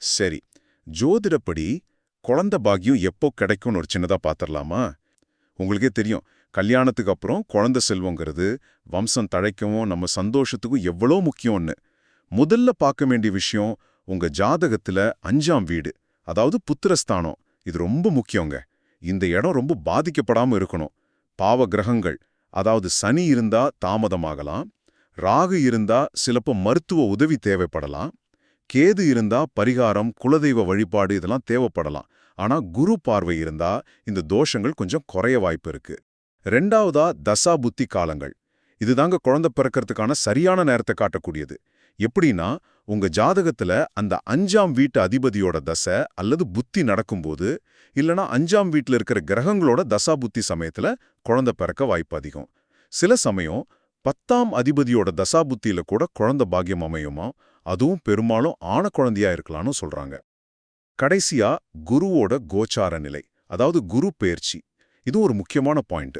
சரி. ஜோதிடப்படி குழந்தை பாக்கியம் எப்போ கிடைக்கும்னு ஒரு சின்னதா பாத்திரலாமா? உங்களுக்கே தெரியும், கல்யாணத்துக்கு அப்புறம் குழந்தை செல்வங்கிறது வம்சம் தழைக்கவும் நம்ம சந்தோஷத்துக்கும் எவ்வளோ முக்கியம்னு. முதல்ல பார்க்க வேண்டிய விஷயம் உங்க ஜாதகத்துல 5ஆம் வீடு, அதாவது புத்திரஸ்தானம். இது ரொம்ப முக்கியங்க. இந்த இடம் ரொம்ப பாதிக்கப்படாம இருக்கணும். பாவ கிரகங்கள், அதாவது சனி இருந்தா தாமதமாகலாம், ராகு இருந்தா சிலப்போ மருத்துவ உதவி தேவைப்படலாம், கேது இருந்தா பரிகாரம், குலதெய்வ வழிபாடு இதெல்லாம் தேவைப்படலாம். ஆனா குரு பார்வை இருந்தா இந்த தோஷங்கள் கொஞ்சம் குறைய வாய்ப்பு இருக்கு. ரெண்டாவதா தசா புத்தி காலங்கள். இதுதாங்க குழந்தை பிறக்கிறதுக்கான சரியான நேரத்தை காட்டக்கூடியது. எப்படின்னா, உங்க ஜாதகத்துல அந்த 5ஆம் வீட்டு அதிபதியோட தசை அல்லது புத்தி நடக்கும்போது, இல்லனா 5ஆம் வீட்டுல இருக்கிற கிரகங்களோட தசா புத்தி சமயத்துல குழந்தை பிறக்க வாய்ப்பு அதிகம். சில சமயம் 10ஆம் அதிபதியோட தசா புத்தியில கூட குழந்தை பாக்கியம் அமையுமா, அதுவும் பெரும்பாலும் ஆன குழந்தையா இருக்கலாம்னு சொல்றாங்க. கடைசியா குருவோட கோச்சார நிலை, அதாவது குரு பெயர்ச்சி. இது ஒரு முக்கியமான பாயிண்ட்.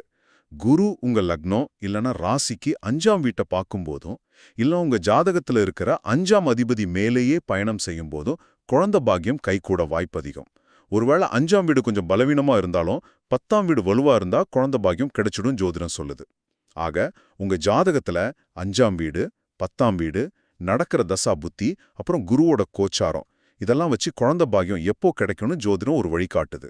குரு உங்க லக்னம் இல்லனா ராசிக்கு 5ஆம் வீட்டை பார்க்கும்போதும், இல்ல உங்க ஜாதகத்துல இருக்கிற 5ஆம் அதிபதி மேலேயே பயணம் செய்யும் போதும் குழந்தை பாக்கியம் கைகூட வாய்ப்பு அதிகம். ஒருவேளை 5ஆம் வீடு கொஞ்சம் பலவீனமா இருந்தாலும் 10ஆம் வீடு வலுவா இருந்தா குழந்தை பாக்கியம் கிடைச்சிடும் ஜோதிடம் சொல்லுது. ஆக உங்க ஜாதகத்துல 5ஆம் வீடு, 10ஆம் வீடு, நடக்கிற தசா புத்தி, அப்புறம் குருவோட கோச்சாரம், இதெல்லாம் வச்சு குழந்தை பாக்கியம் எப்போ கிடைக்கும்னு ஜோதிடம் ஒரு வழிகாட்டுது.